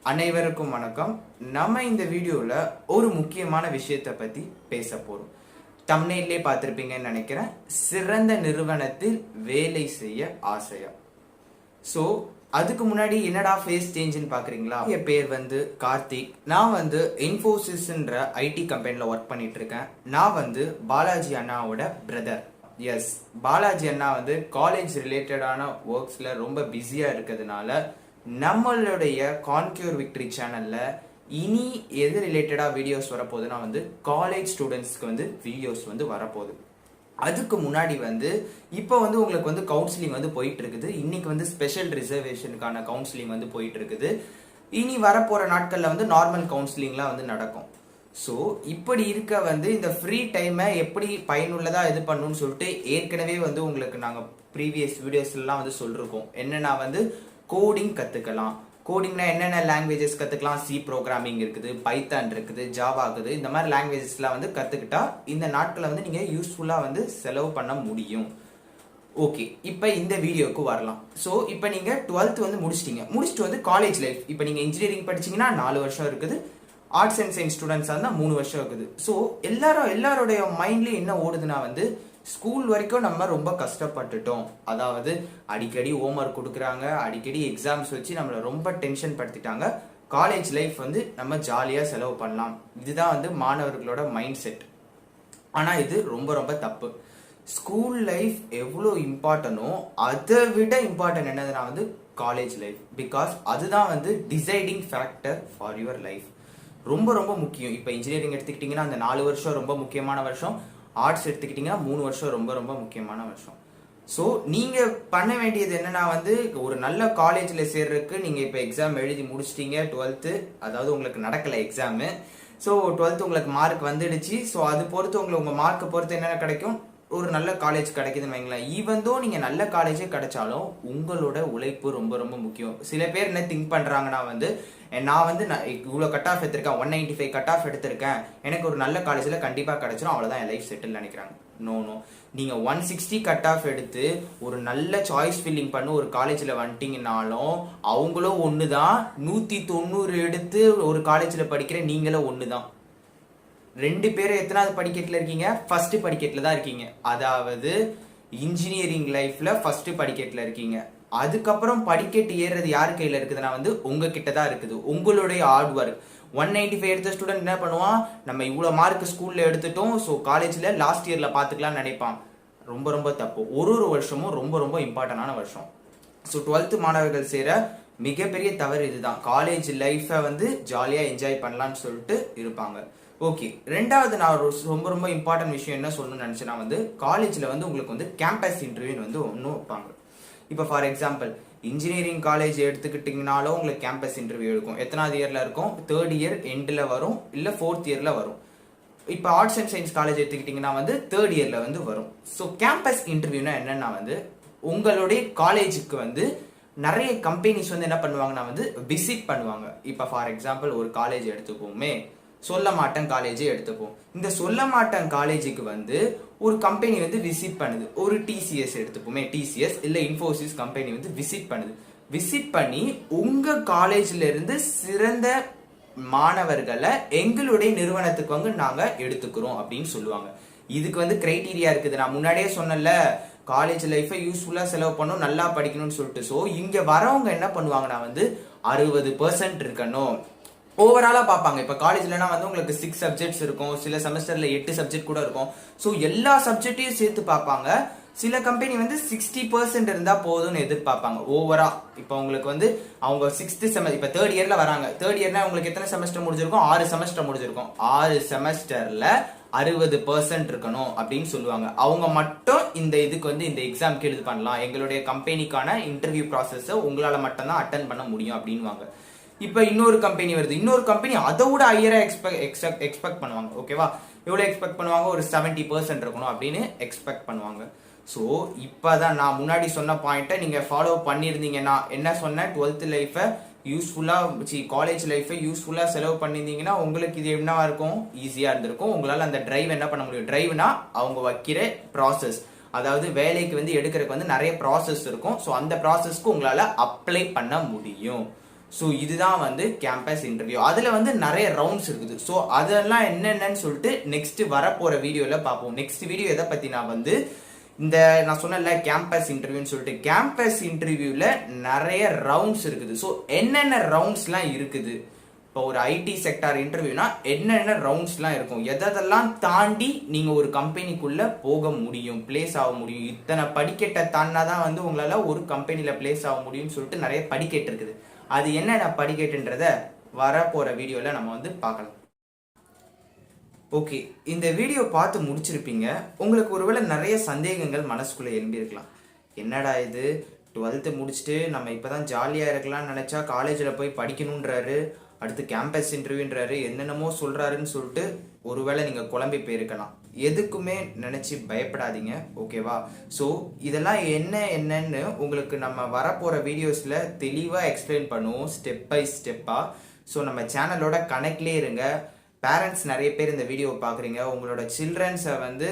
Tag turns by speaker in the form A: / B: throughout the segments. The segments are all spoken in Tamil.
A: அனைவருக்கும் வணக்கம். நம்ம இந்த வீடியோல ஒரு முக்கியமான விஷயத்தை பத்தி பேச போறோம். தம்ப்நெயிலே பார்த்திருப்பீங்கன்னு நினைக்கிறேன். சிறந்த நிறுவனத்தில் வேலை செய்ய ஆசையா. ஸோ அதுக்கு முன்னாடி என்னடா ஃபேஸ் சேஞ்சுன்னு பாக்குறீங்களா? என் பேர் கார்த்திக். நான் இன்ஃபோசிஸ்ன்ற ஐடி கம்பெனில ஒர்க் பண்ணிட்டு இருக்கேன். நான் பாலாஜி அண்ணாவோட பிரதர். எஸ், பாலாஜி அண்ணா காலேஜ் ரிலேட்டடான ஒர்க்ஸ்ல ரொம்ப பிஸியா இருக்கிறதுனால நம்மளுடைய கான்க்யூர் விக்டரி சேனல்ல இனி எது ரிலேட்டடா வீடியோஸ் வரப்போகுதுன்னா காலேஜ் ஸ்டூடெண்ட்ஸ்க்கு வீடியோஸ் வரப்போகுது. அதுக்கு முன்னாடி இப்போ உங்களுக்கு கவுன்சிலிங் போயிட்டு இருக்குது. இன்னைக்கு ஸ்பெஷல் ரிசர்வேஷனுக்கான கவுன்சிலிங் போயிட்டு இருக்குது. இனி வரப்போற நாட்கள்ல நார்மல் கவுன்சிலிங்லாம் நடக்கும். ஸோ இப்படி இருக்க இந்த ஃப்ரீ டைமை எப்படி பயனுள்ளதா இது பண்ணணும்னு சொல்லிட்டு ஏற்கனவே உங்களுக்கு நாங்கள் ப்ரீவியஸ் வீடியோஸ்லாம் சொல்லிருக்கோம். என்னன்னா கோடிங் கற்றுக்கலாம். கோடிங்னா என்னென்ன லாங்குவேஜஸ் கற்றுக்கலாம்? சி ப்ரோக்ராமிங் இருக்குது, பைத்தான் இருக்குது, ஜாவா இருக்குது. இந்த மாதிரி லாங்குவேஜஸ்லாம் கற்றுக்கிட்டா இந்த நாட்களை நீங்கள் யூஸ்ஃபுல்லாக செலவு பண்ண முடியும். ஓகே, இப்போ இந்த வீடியோக்கு வரலாம். ஸோ இப்போ நீங்கள் 12th முடிச்சிட்டீங்க. முடிச்சுட்டு காலேஜ் லைஃப். இப்போ நீங்கள் இன்ஜினியரிங் படிச்சீங்கன்னா 4 வருஷம் இருக்குது. ஆர்ட்ஸ் அண்ட் சயின்ஸ் ஸ்டூடெண்ட்ஸாக இருந்தால் 3 வருஷம் இருக்குது. ஸோ எல்லாரோடைய மைண்ட்லேயும் என்ன ஓடுதுன்னா ஸ்கூல் வரைக்கும் நம்ம ரொம்ப கஷ்டப்பட்டுட்டோம். அதாவது அடிக்கடி ஹோம்ஒர்க் கொடுக்குறாங்க, அடிக்கடி எக்ஸாம்ஸ் வச்சு நம்மளை ரொம்ப டென்ஷன் படுத்திட்டாங்க. காலேஜ் லைஃப் நம்ம ஜாலியாக செலவு பண்ணலாம். இதுதான் மாணவர்களோட மைண்ட் செட். ஆனால் இது ரொம்ப ரொம்ப தப்பு. ஸ்கூல் லைஃப் எவ்வளோ இம்பார்ட்டனோ அதை விட இம்பார்ட்டன்ட் என்னதுன்னா காலேஜ் லைஃப். பிகாஸ் அதுதான் deciding factor for your life. ரொம்ப ரொம்ப முக்கியம். இப்போ இன்ஜினியரிங் எடுத்துக்கிட்டிங்கன்னா அந்த 4 வருஷம் ரொம்ப முக்கியமான வருஷம். ஆர்ட்ஸ் எடுத்துக்கிட்டிங்கன்னா 3 வருஷம் ரொம்ப ரொம்ப முக்கியமான வருஷம். ஸோ நீங்கள் பண்ண வேண்டியது என்னன்னா ஒரு நல்ல காலேஜில் சேர்றதுக்கு நீங்கள் இப்போ எக்ஸாம் எழுதி முடிச்சிட்டீங்க 12th. அதாவது உங்களுக்கு நடக்கலை எக்ஸாமு. ஸோ 12th உங்களுக்கு மார்க் வந்துடுச்சு. ஸோ அது பொறுத்து உங்கள் மார்க்கை பொறுத்து என்னென்ன கிடைக்கும்? ஒரு நல்ல காலேஜ் கிடைக்குதுன்னு வைங்களேன். ஈவந்தோ நீங்கள் நல்ல காலேஜே கிடைச்சாலும் உங்களோட உழைப்பு ரொம்ப ரொம்ப முக்கியம். சில பேர் என்ன திங்க் பண்ணுறாங்கன்னா நான் இவ்வளோ கட் ஆஃப் எடுத்திருக்கேன், 195 கட் ஆஃப் எடுத்திருக்கேன், எனக்கு ஒரு நல்ல காலேஜில் கண்டிப்பாக கிடைச்சிடும், அவ்வளோதான் என் லைஃப் செட்டில் நினைக்கிறாங்க. நோ, நீங்கள் 160 கட் ஆஃப் எடுத்து ஒரு நல்ல சாய்ஸ் ஃபில்லிங் பண்ணி ஒரு காலேஜில் வந்துட்டீங்கன்னாலும் அவங்களும் ஒன்று தான். 190 எடுத்து ஒரு காலேஜில் படிக்கிற நீங்களும் ஒன்று தான். 2 பேரும் எத்தனாவது படிக்கட்டில் இருக்கீங்க? ஃபர்ஸ்ட் படிக்கட்டில் தான் இருக்கீங்க. அதாவது இன்ஜினியரிங் லைஃப்ல ஃபர்ஸ்ட் படிக்கட்டில் இருக்கீங்க. அதுக்கப்புறம் படிக்கட்டு ஏறுறது யார் கையில் இருக்குதுன்னா உங்ககிட்ட தான் இருக்குது. உங்களுடைய ஹார்ட் ஒர்க். 195 எடுத்த ஸ்டூடெண்ட் என்ன பண்ணுவான்? நம்ம இவ்வளோ மார்க் ஸ்கூல்ல எடுத்துட்டோம், ஸோ காலேஜில் லாஸ்ட் இயர்ல பார்த்துக்கலாம்னு நினைப்பான். ரொம்ப ரொம்ப தப்பு. ஒரு வருஷமும் ரொம்ப ரொம்ப இம்பார்ட்டன்டான வருஷம். ஸோ 12th மாணவர்கள் சேர மிகப்பெரிய தவறு இதுதான். காலேஜ் லைஃபை ஜாலியாக என்ஜாய் பண்ணலான்னு சொல்லிட்டு இருப்பாங்க. ஓகே, ரெண்டாவது நான் ரொம்ப ரொம்ப இம்பார்ட்டன்ட் விஷயம் என்ன சொல்லணும்னு நினச்சேன்னா காலேஜில் உங்களுக்கு கேம்பஸ் இன்டர்வியூன்னு ஒன்று வைப்பாங்க. இப்போ ஃபார் எக்ஸாம்பிள் இன்ஜினியரிங் காலேஜ் எடுத்துக்கிட்டிங்கனாலும் உங்களுக்கு கேம்பஸ் இன்டர்வியூ இருக்கும். எத்தனாவது இயரில் இருக்கும்? 3rd இயர் எண்டில் வரும், இல்லை 4th இயரில் வரும். இப்போ ஆர்ட்ஸ் அண்ட் சயின்ஸ் காலேஜ் எடுத்துக்கிட்டிங்கன்னா 3rd இயரில் வரும். ஸோ கேம்பஸ் இன்டர்வியூனா என்னன்னா உங்களுடைய காலேஜுக்கு நிறைய கம்பெனிஸ் என்ன பண்ணுவாங்கன்னா விசிட் பண்ணுவாங்க. இப்போ ஃபார் எக்ஸாம்பிள் ஒரு காலேஜ் எடுத்துப்போமே, சொல்ல மாட்டேன் காலேஜே எடுத்துப்போம். இந்த சொல்ல மாட்டேன் காலேஜுக்கு ஒரு கம்பெனி விசிட் பண்ணுது. ஒரு டிசிஎஸ் எடுத்துப்போமே, டிசிஎஸ் இல்ல இன்ஃபோசிஸ் கம்பெனி விசிட் பண்ணுது. விசிட் பண்ணி உங்க காலேஜ்ல இருந்து சிறந்த மாணவர்களை எங்களுடைய நிறுவனத்துக்கு நாங்க எடுத்துக்கிறோம் அப்படின்னு சொல்லுவாங்க. இதுக்கு கிரைட்டீரியா இருக்குது. நான் முன்னாடியே சொன்னல, காலேஜ் லைஃபை யூஸ்ஃபுல்லா செலவு பண்ணும், நல்லா படிக்கணும்னு சொல்லிட்டு. ஸோ இங்க வரவங்க என்ன பண்ணுவாங்கன்னா 60% இருக்கணும். ஓவராலா பார்ப்பாங்க. இப்போ காலேஜ்லனா உங்களுக்கு 6 சப்ஜெக்ட்ஸ் இருக்கும், சில செமஸ்டர்ல 8 சப்ஜெக்ட் கூட இருக்கும். ஸோ எல்லா சப்ஜெக்டையும் சேர்த்து பார்ப்பாங்க. சில கம்பெனி 60% இருந்தா போதும்னு எதிர்பார்ப்பாங்க ஓவரா. இப்போ உங்களுக்கு அவங்க 6th செமஸ்டர், இப்போ 3rd இயர்ல வராங்க. 3rd இயர்னா உங்களுக்கு எத்தனை செமஸ்டர் முடிஞ்சிருக்கும்? 6 செமஸ்டர் முடிஞ்சிருக்கும். 6 செமஸ்டர்ல 60% இருக்கணும் அப்படின்னு சொல்லுவாங்க. அவங்க மட்டும் இந்த இதுக்கு இந்த எக்ஸாம்க்கு எழுது பண்ணலாம். எங்களுடைய கம்பெனிக்கான இன்டர்வியூ ப்ராசஸ் உங்களால மட்டும் தான் அட்டன் பண்ண முடியும் அப்படின்வாங்க. இப்போ இன்னொரு கம்பெனி வருது. இன்னொரு கம்பெனி அதை விட ஹையரா எக்ஸ்பெக்ட் பண்ணுவாங்க. ஓகேவா? எவ்வளவு எக்ஸ்பெக்ட் பண்ணுவாங்க? ஒரு 70% இருக்கணும் அப்படின்னு எக்ஸ்பெக்ட் பண்ணுவாங்க. ஸோ இப்போதான் நான் முன்னாடி சொன்ன பாயிண்ட்டை நீங்க ஃபாலோ பண்ணியிருந்தீங்கன்னா, என்ன சொன்னேன்? 12th லைஃபை யூஸ்ஃபுல்லா, காலேஜ் லைஃபை யூஸ்ஃபுல்லா செலவு பண்ணியிருந்தீங்கன்னா உங்களுக்கு இது என்னவா இருக்கும்? ஈஸியா இருந்திருக்கும். உங்களால அந்த டிரைவ் என்ன பண்ண முடியும்? டிரைவ்னா அவங்க வைக்கிற ப்ராசஸ். அதாவது வேலைக்கு எடுக்கிறதுக்கு நிறைய ப்ராசஸ் இருக்கும். ஸோ அந்த ப்ராசஸ்க்கு உங்களால அப்ளை பண்ண முடியும். ஸோ இதுதான் வந்து கேம்பஸ் இன்டர்வியூ. அதில் வந்து நிறைய ரவுண்ட்ஸ் இருக்குது. ஸோ அதெல்லாம் என்னென்னு சொல்லிட்டு நெக்ஸ்ட் வரப்போகிற வீடியோவில் பார்ப்போம். நெக்ஸ்ட் வீடியோ எதை பற்றி நான் வந்து இந்த நான் சொன்னல கேம்பஸ் இன்டர்வியூன்னு சொல்லிட்டு, கேம்பஸ் இன்டர்வியூவில் நிறைய ரவுண்ட்ஸ் இருக்குது. ஸோ என்னென்ன ரவுண்ட்ஸ்லாம் இருக்குது, இப்போ ஒரு ஐடி செக்டார் இன்டர்வியூனா என்னென்ன ரவுண்ட்ஸ்லாம் இருக்கும், எதெல்லாம் தாண்டி நீங்கள் ஒரு கம்பெனிக்குள்ளே போக முடியும், பிளேஸ் ஆக முடியும், இத்தனை படிக்கட்டை தாண்டினா தான் வந்து உங்களால் ஒரு கம்பெனியில் பிளேஸ் ஆக முடியும்னு சொல்லிட்டு நிறைய படிக்கட்டு இருக்குது. அது என்னென்ன படிக்கட்டுன்றத வரப்போகிற வீடியோவில் நம்ம வந்து பார்க்கலாம். ஓகே, இந்த வீடியோ பார்த்து முடிச்சிருப்பீங்க. உங்களுக்கு ஒருவேளை நிறைய சந்தேகங்கள் மனசுக்குள்ளே எழும்பியிருக்கலாம். என்னடா இது 12th முடிச்சுட்டு நம்ம இப்போ தான் ஜாலியாக இருக்கலாம்னு நினச்சா காலேஜில் போய் படிக்கணுன்றாரு, அடுத்து கேம்பஸ் இன்டர்வியூன்றாரு, என்னென்னமோ சொல்கிறாருன்னு சொல்லிட்டு ஒருவேளை நீங்கள் குழம்பி போயிருக்கலாம். எதுக்குமே நினச்சி பயப்படாதீங்க, ஓகேவா? ஸோ இதெல்லாம் என்னன்னு உங்களுக்கு நம்ம வரப்போகிற வீடியோஸில் தெளிவாக எக்ஸ்பிளைன் பண்ணுவோம், ஸ்டெப் பை ஸ்டெப்பாக. ஸோ நம்ம சேனலோட கனெக்ட்லேயே இருங்க. பேரண்ட்ஸ் நிறைய பேர் இந்த வீடியோவை பார்க்குறீங்க, உங்களோட சில்ட்ரன்ஸை வந்து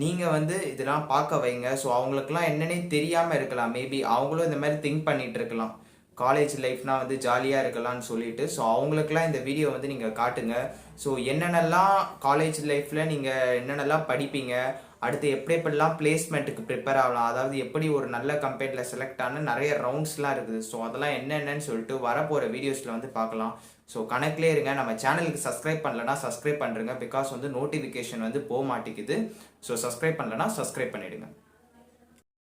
A: நீங்கள் வந்து இதெல்லாம் பார்க்க வைங்க. ஸோ அவங்களுக்குலாம் என்னன்னே தெரியாமல் இருக்கலாம், மேபி அவங்களும் இந்த மாதிரி திங்க் பண்ணிகிட்டு இருக்கலாம், காலேஜ் லைஃப்னா வந்து ஜாலியாக இருக்கலாம்னு சொல்லிட்டு. ஸோ அவங்களுக்குலாம் இந்த வீடியோ வந்து நீங்கள் காட்டுங்க. ஸோ என்னென்னலாம் காலேஜ் லைஃப்பில் நீங்கள் என்னென்னலாம் படிப்பீங்க, அடுத்து எப்படிலாம் பிளேஸ்மெண்ட்டுக்கு ப்ரிப்பேர் ஆகலாம், அதாவது எப்படி ஒரு நல்ல கம்பெனியில் செலக்ட் ஆன நிறைய ரவுண்ட்ஸ்லாம் இருக்குது. ஸோ அதெல்லாம் என்னென்னு சொல்லிட்டு வரப்போகிற வீடியோஸில் வந்து பார்க்கலாம். ஸோ கணக்கிலே இருங்க. நம்ம சேனலுக்கு சப்ஸ்கிரைப் பண்ணலன்னா சப்ஸ்கிரைப் பண்ணுறங்க, பிகாஸ் வந்து நோட்டிஃபிகேஷன் வந்து போக மாட்டேங்குது. ஸோ சப்ஸ்கிரைப் பண்ணலன்னா சப்ஸ்கிரைப் பண்ணிவிடுங்க.